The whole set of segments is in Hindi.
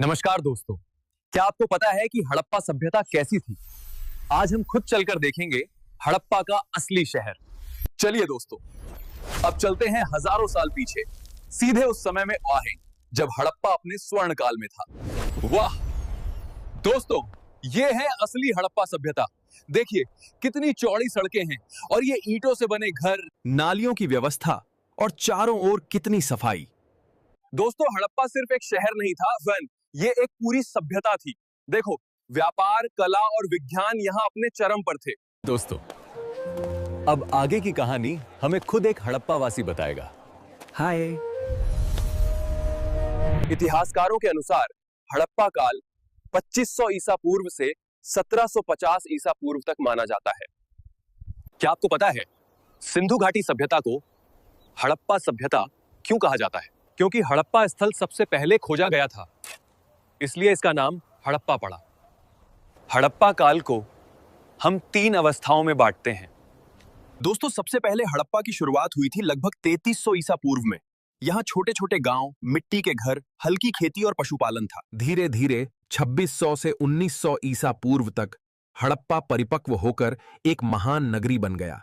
नमस्कार दोस्तों। क्या आपको पता है कि हड़प्पा सभ्यता कैसी थी? आज हम खुद चलकर देखेंगे हड़प्पा का असली शहर। चलिए दोस्तों, अब चलते हैं हजारों साल पीछे, सीधे उस समय में आहें जब हड़प्पा अपने स्वर्ण काल में था। वाह दोस्तों, ये है असली हड़प्पा सभ्यता। देखिए कितनी चौड़ी सड़कें हैं और ये ईंटों से बने घर, नालियों की व्यवस्था और चारों ओर कितनी सफाई। दोस्तों, हड़प्पा सिर्फ एक शहर नहीं था, ये एक पूरी सभ्यता थी। देखो, व्यापार, कला और विज्ञान यहाँ अपने चरम पर थे। दोस्तों, अब आगे की कहानी हमें खुद एक हड़प्पा वासी बताएगा। हाय। इतिहासकारों के अनुसार हड़प्पा काल 2500 ईसा पूर्व से 1750 ईसा पूर्व तक माना जाता है। क्या आपको पता है सिंधु घाटी सभ्यता को हड़प्पा सभ्यता क्यों कहा जाता है? क्योंकि हड़प्पा स्थल सबसे पहले खोजा गया था, इसलिए इसका नाम हड़प्पा पड़ा। हड़प्पा काल को हम 3 अवस्थाओं में बांटते हैं। दोस्तों, सबसे पहले हड़प्पा की शुरुआत हुई थी लगभग 3300 ईसा पूर्व में। यहाँ छोटे छोटे गांव, मिट्टी के घर, हल्की खेती और पशुपालन था। धीरे धीरे 2600 से 1900 ईसा पूर्व तक हड़प्पा परिपक्व होकर एक महान नगरी बन गया।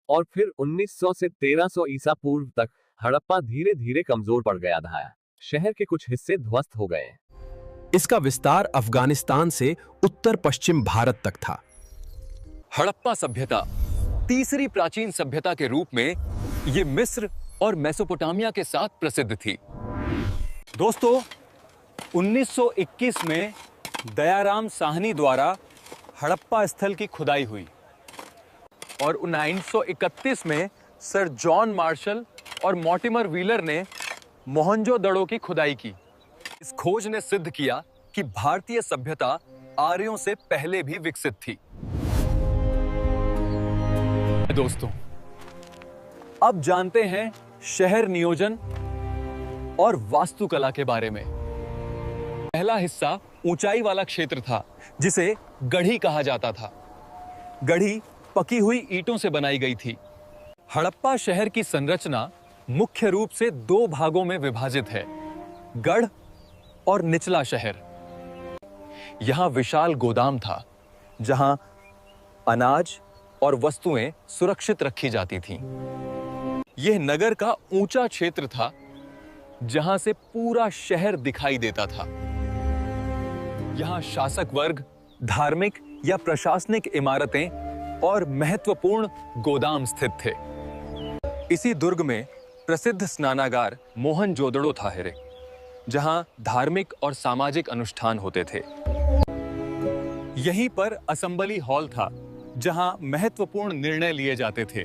और फिर 1900 से 1300 ईसा पूर्व तक हड़प्पा धीरे धीरे कमजोर पड़ गया था। शहर के कुछ हिस्से ध्वस्त हो गए। इसका विस्तार अफगानिस्तान से उत्तर पश्चिम भारत तक था। हड़प्पा सभ्यता तीसरी प्राचीन सभ्यता के रूप में ये मिस्र और मेसोपोटामिया के साथ प्रसिद्ध थी। दोस्तों, 1921 में दयाराम साहनी द्वारा हड़प्पा स्थल की खुदाई हुई और 1931 में सर जॉन मार्शल और मॉर्टिमर व्हीलर ने मोहनजोदड़ो की खुदाई की। इस खोज ने सिद्ध किया कि भारतीय सभ्यता आर्यों से पहले भी विकसित थी। दोस्तों, अब जानते हैं शहर नियोजन और वास्तुकला के बारे में। पहला हिस्सा ऊंचाई वाला क्षेत्र था जिसे गढ़ी कहा जाता था। गढ़ी पकी हुई ईंटों से बनाई गई थी। हड़प्पा शहर की संरचना मुख्य रूप से 2 भागों में विभाजित है, गढ़ और निचला शहर। यहां विशाल गोदाम था जहां अनाज और वस्तुएं सुरक्षित रखी जाती थीं। यह नगर का ऊंचा क्षेत्र था जहां से पूरा शहर दिखाई देता था। यहां शासक वर्ग, धार्मिक या प्रशासनिक इमारतें और महत्वपूर्ण गोदाम स्थित थे। इसी दुर्ग में प्रसिद्ध स्नानागार मोहनजोदड़ो था, जहां धार्मिक और सामाजिक अनुष्ठान होते थे। यहीं पर असेंबली हॉल था जहां महत्वपूर्ण निर्णय लिए जाते थे।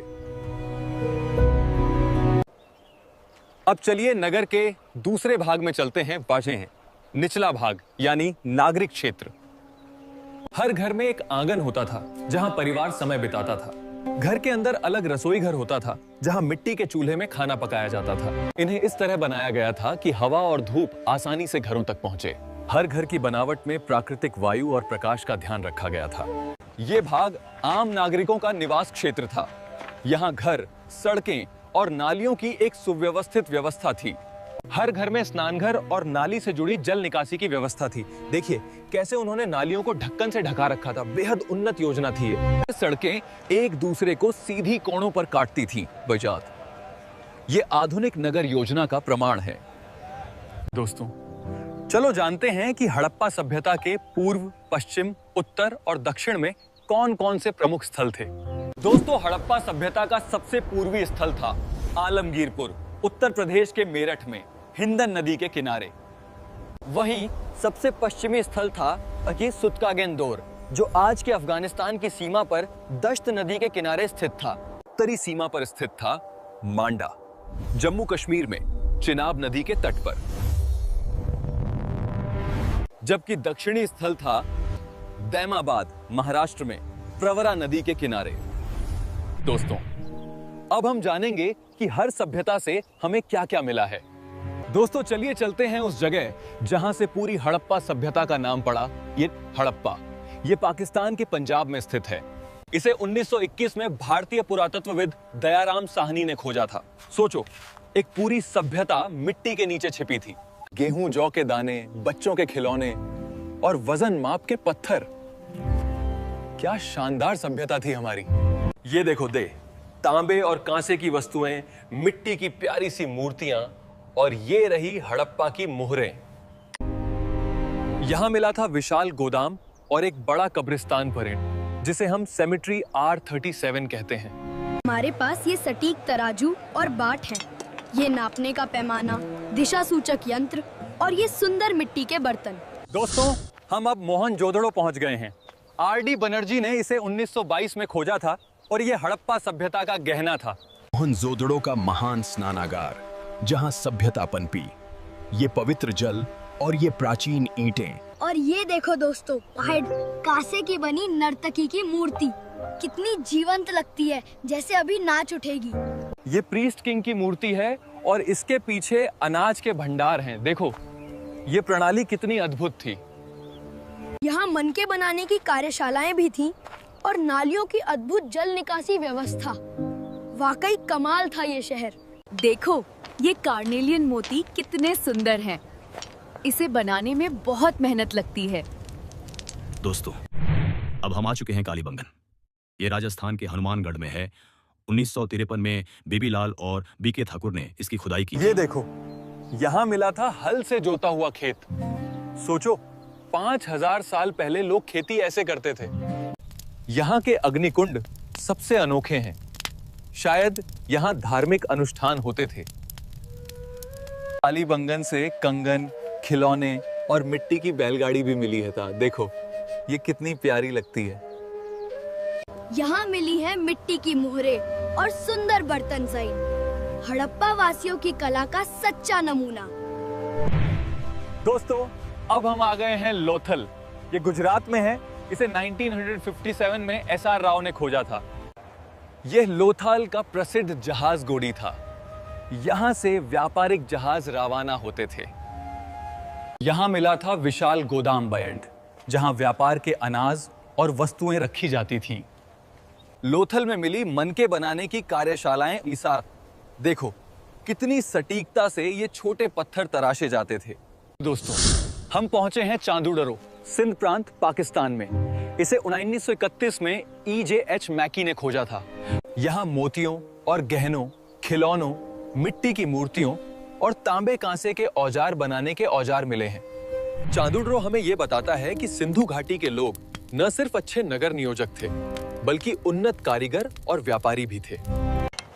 अब चलिए नगर के दूसरे भाग में चलते हैं। निचला भाग यानी नागरिक क्षेत्र। हर घर में एक आंगन होता था जहां परिवार समय बिताता था। घर के अंदर अलग रसोई घर होता था जहां मिट्टी के चूल्हे में खाना पकाया जाता था। इन्हें इस तरह बनाया गया था कि हवा और धूप आसानी से घरों तक पहुंचे। हर घर की बनावट में प्राकृतिक वायु और प्रकाश का ध्यान रखा गया था। ये भाग आम नागरिकों का निवास क्षेत्र था। यहाँ घर, सड़कें और नालियों की एक सुव्यवस्थित व्यवस्था थी। हर घर में स्नानघर और नाली से जुड़ी जल निकासी की व्यवस्था थी। देखिए कैसे उन्होंने नालियों को ढक्कन से ढका रखा था। बेहद उन्नत योजना थी ये। सड़कें एक दूसरे को सीधी कोणों पर काटती थीं। बजात ये आधुनिक नगर योजना का प्रमाण है। दोस्तों, चलो जानते हैं कि हड़प्पा सभ्यता के पूर्व, पश्चिम, उत्तर और दक्षिण में कौन-कौन से प्रमुख स्थल थे। दोस्तों, हड़प्पा सभ्यता का सबसे पूर्वी स्थल था आलमगीरपुर, उत्तर प्रदेश के मेरठ में, हिंदन नदी के किनारे। वहीं सबसे पश्चिमी स्थल था ये सुतकागेंदोर, जो आज के अफगानिस्तान की सीमा पर दश्त नदी के किनारे स्थित था। उत्तरी सीमा पर स्थित था मांडा, जम्मू कश्मीर में, चिनाब नदी के तट पर। जबकि दक्षिणी स्थल था दैमाबाद, महाराष्ट्र में, प्रवरा नदी के किनारे। दोस्तों, अब हम जानेंगे कि हर सभ्यता से हमें क्या-क्या मिला है। दोस्तों, चलिए चलते हैं उस जगह जहां से पूरी हड़प्पा सभ्यता का नाम पड़ा। ये हड़प्पा, ये पाकिस्तान के पंजाब में स्थित है। इसे 1921 में भारतीय पुरातत्वविद दयाराम साहनी ने खोजा था। सोचो, एक पूरी सभ्यता मिट्टी के नीचे छिपी थी। गेहूं जौ के दाने, बच्चों के खिलौने और वजन माप के पत्थर। क्या शानदार सभ्यता थी हमारी। ये देखो दे, तांबे और कांसे की वस्तुएं, मिट्टी की प्यारी सी मूर्तियां और ये रही हड़प्पा की मोहरें। यहां मिला था विशाल गोदाम और एक बड़ा कब्रिस्तान परेड, जिसे हम सेमेट्री R37 कहते हैं। हमारे पास ये सटीक तराजू और बाट है, ये नापने का पैमाना, दिशा सूचक यंत्र और ये सुंदर मिट्टी के बर्तन। दोस्तों, हम अब मोहनजोदड़ो पहुंच गए हैं। R.D. बनर्जी ने इसे 1922 में खोजा था और ये हड़प्पा सभ्यता का गहना था। मोहनजोदड़ो का महान स्नानागार, जहां सभ्यता पनपी। ये पवित्र जल और ये प्राचीन ईंटें। और ये देखो दोस्तों, पहाड़ कांसे की बनी नर्तकी की मूर्ति कितनी जीवंत लगती है, जैसे अभी नाच उठेगी। ये प्रीस्ट किंग की मूर्ति है और इसके पीछे अनाज के भंडार हैं। देखो, ये प्रणाली कितनी अद्भुत थी। यहाँ मनके बनाने की कार्यशालाएं भी थीं और नालियों की अद्भुत जल निकासी व्यवस्था। वाकई कमाल था ये शहर। देखो, ये कार्नेलियन मोती कितने सुंदर हैं। इसे बनाने में बहुत मेहनत लगती है। दोस्तों, अब हम आ चुके हैं कालीबंगन। ये राजस्थान के हनुमानगढ़ में है। 1953 में बेबीलाल और बीके ठाकुर ने इसकी खुदाई की। ये देखो, यहाँ मिला था हल से जोता हुआ खेत। सोचो, 5000 साल पहले लोग खेती ऐसे करते थे। यहाँ के अग्निकुंड सबसे अनोखे हैं। शायद यहाँ धार्मिक अनुष्ठान होते थे। कालीबंगन से कंगन, खिलौने और मिट्टी की बैलगाड़ी भी मिली है था। देखो, ये कितनी प्यारी लगती है। यहाँ मिली है मिट्टी की मोहरें और सुंदर बर्तन सहित हड़प्पा वासियों की कला का सच्चा नमूना। दोस्तों, अब हम आ गए हैं लोथल। ये गुजरात में है। इसे 1957 में SR राव ने खोजा था। यह लोथाल का प्रसिद्ध जहाज गोड़ी था। यहां से व्यापारिक जहाज रवाना होते थे। यहां मिला था विशाल गोदाम बैंड, जहां व्यापार के अनाज और वस्तुएं रखी जाती थीं। लोथल में मिली मनके बनाने की कार्यशालाएं ईसा। देखो, कितनी सटीकता से ये छोटे पत्थर तराशे जाते थे। दोस्तों, हम पहुंचे हैं चांदूडरो, सिंध प्रांत, पाकिस्तान में। इसे 1931 में EJH मैकी ने खोजा था। यहाँ मोतियों और गहनों, खिलौनों, मिट्टी की मूर्तियों और तांबे कांसे के औजार बनाने के औजार मिले हैं। चांदूडरो हमें यह बताता है कि सिंधु घाटी के लोग न सिर्फ अच्छे नगर नियोजक थे, बल्कि उन्नत कारीगर और व्यापारी भी थे।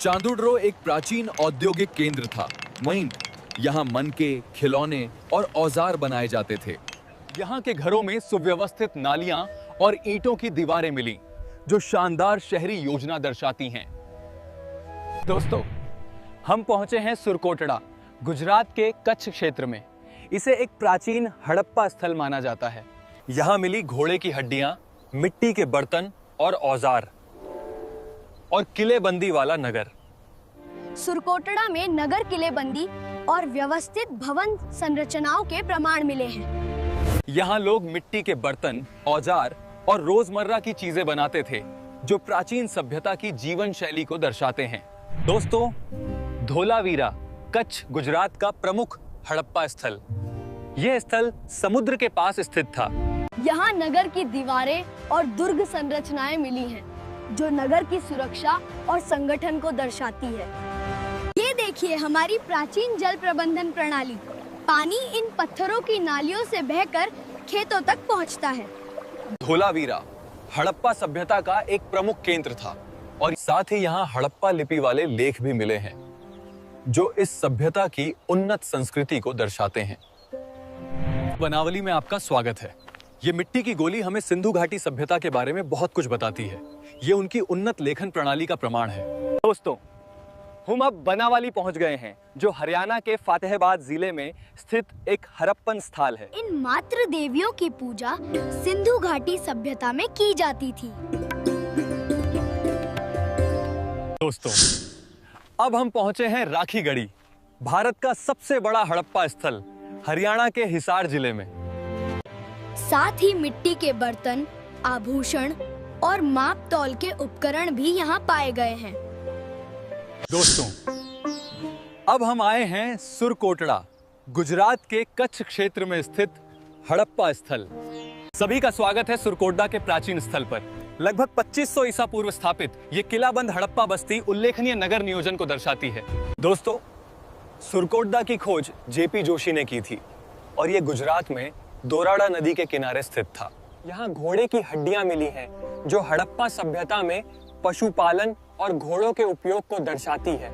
चांदूडरो एक प्राचीन औद्योगिक केंद्र था। वहीं यहाँ मनके, खिलौने और औजार बनाए जाते थे। यहाँ के घरों में सुव्यवस्थित नालियां और ईंटों की दीवारें मिली, जो शानदार शहरी योजना दर्शाती हैं। दोस्तों, हम पहुंचे हैं सुरकोटड़ा, गुजरात के कच्छ क्षेत्र में। इसे एक प्राचीन हड़प्पा स्थल माना जाता है। यहाँ मिली घोड़े की हड्डियां, मिट्टी के बर्तन और औजार और किलेबंदी वाला नगर। सुरकोटड़ा में नगर किलेबंदी और व्यवस्थित भवन संरचनाओं के प्रमाण मिले हैं। यहाँ लोग मिट्टी के बर्तन, औजार और रोजमर्रा की चीजें बनाते थे, जो प्राचीन सभ्यता की जीवन शैली को दर्शाते हैं। दोस्तों, धोलावीरा, कच्छ, गुजरात का प्रमुख हड़प्पा स्थल। यह स्थल समुद्र के पास स्थित था। यहाँ नगर की दीवारें और दुर्ग संरचनाएं मिली हैं, जो नगर की सुरक्षा और संगठन को दर्शाती है। ये देखिए हमारी प्राचीन जल प्रबंधन प्रणाली। पानी इन पत्थरों की नालियों से बहकर खेतों तक पहुँचता है। धोलावीरा हड़प्पा सभ्यता का एक प्रमुख केंद्र था और साथ ही यहाँ हड़प्पा लिपि वाले लेख भी मिले हैं, जो इस सभ्यता की उन्नत संस्कृति को दर्शाते हैं। बनावली में आपका स्वागत है। ये मिट्टी की गोली हमें सिंधु घाटी सभ्यता के बारे में बहुत कुछ बताती है। ये उनकी उन्नत लेखन प्रणाली का प्रमाण है। दोस्तों, हम अब बनावाली पहुंच गए हैं, जो हरियाणा के फतेहाबाद जिले में स्थित एक हड़प्पन स्थल है। इन मातृ देवियों की पूजा सिंधु घाटी सभ्यता में की जाती थी। दोस्तों, अब हम पहुंचे हैं राखीगढ़ी, भारत का सबसे बड़ा हड़प्पा स्थल, हरियाणा के हिसार जिले में। साथ ही मिट्टी के बर्तन, आभूषण और माप तौल के उपकरण भी यहाँ पाए गए हैं। दोस्तों, अब हम आए हैं सुरकोटड़ा, गुजरात के कच्छ क्षेत्र में स्थित हड़प्पा स्थल। सभी का स्वागत है सुरकोटडा के प्राचीन स्थल पर। लगभग 2500 ईसा पूर्व स्थापित ये किलाबंद हड़प्पा बस्ती उल्लेखनीय नगर नियोजन को दर्शाती है। दोस्तों, सुरकोटडा की खोज जेपी जोशी ने की थी और ये गुजरात में दोराड़ा नदी के किनारे स्थित था। यहाँ घोड़े की हड्डियां मिली हैं जो हड़प्पा सभ्यता में पशुपालन और घोड़ों के उपयोग को दर्शाती है।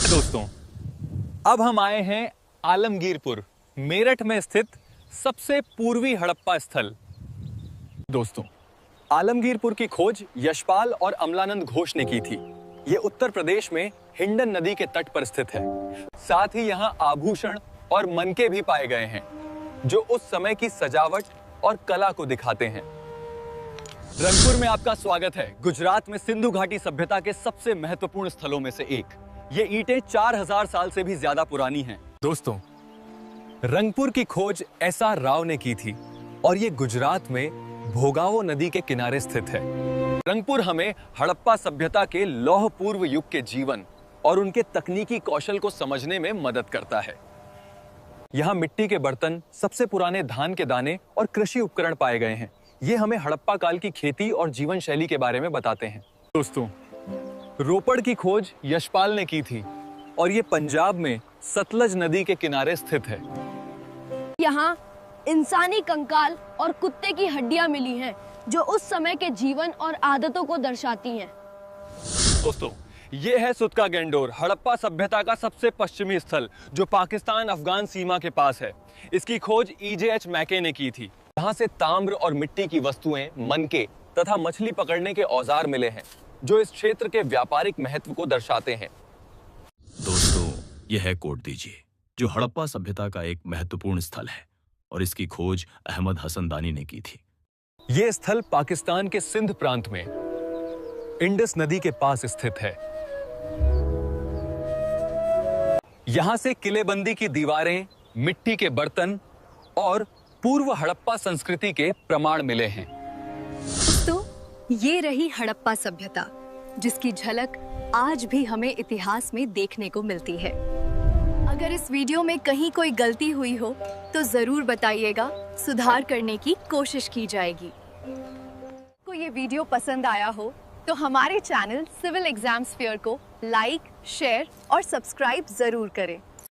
दोस्तों, अब हम आए हैं आलमगीरपुर, मेरठ में स्थित सबसे पूर्वी हड़प्पा स्थल। दोस्तों, आलमगीरपुर की खोज यशपाल और अमलानंद घोष ने की थी। ये उत्तर प्रदेश में हिंडन नदी के तट पर स्थित है। साथ ही यहाँ आभूषण और मनके भी पाए गए हैं जो उस समय की सजावट और कला को दिखाते हैं। रंगपुर में आपका स्वागत है। गुजरात में सिंधु घाटी सभ्यता के सबसे महत्वपूर्ण स्थलों में से एक। ये ईंटें 4000 साल से भी ज्यादा पुरानी हैं। दोस्तों, रंगपुर की खोज एसआर राव ने की थी और ये गुजरात में भोगावो नदी के किनारे स्थित है। रंगपुर हमें हड़प्पा सभ्यता के लौह पूर्व युग के जीवन और उनके तकनीकी कौशल को समझने में मदद करता है। यहाँ मिट्टी के बर्तन, सबसे पुराने धान के दाने और कृषि उपकरण पाए गए हैं। ये हमें हड़प्पा काल की खेती और जीवन शैली के बारे में बताते हैं। दोस्तों, रोपड़ की खोज यशपाल ने की थी और ये पंजाब में सतलज नदी के किनारे स्थित है। यहाँ इंसानी कंकाल और कुत्ते की हड्डियां मिली हैं जो उस समय के जीवन और आदतों को दर्शाती हैं। दोस्तों, ये है सुतका गेंडोर, हड़प्पा सभ्यता का सबसे पश्चिमी स्थल जो पाकिस्तान अफगान सीमा के पास है। इसकी खोज EJH मैके ने की थी। यहाँ से ताम्र और मिट्टी की वस्तुएं, मनके तथा मछली पकड़ने के औजार मिले हैं जो इस क्षेत्र के व्यापारिक महत्व को दर्शाते हैं। दोस्तों, यह है कोट दीजिए जो हड़प्पा सभ्यता का एक महत्वपूर्ण स्थल है और इसकी खोज अहमद हसन दानी ने की थी। ये स्थल पाकिस्तान के सिंध प्रांत में इंडस नदी के पास स्थित है। यहां से किलेबंदी की दीवारें, मिट्टी के बर्तन और पूर्व हड़प्पा संस्कृति के प्रमाण मिले हैं। तो ये रही हड़प्पा सभ्यता जिसकी झलक आज भी हमें इतिहास में देखने को मिलती है। अगर इस वीडियो में कहीं कोई गलती हुई हो तो जरूर बताइएगा, सुधार करने की कोशिश की जाएगी। को ये वीडियो पसंद आया हो तो हमारे चैनल सिविल एग्जाम्स फेयर को लाइक, शेयर और सब्सक्राइब जरूर करें।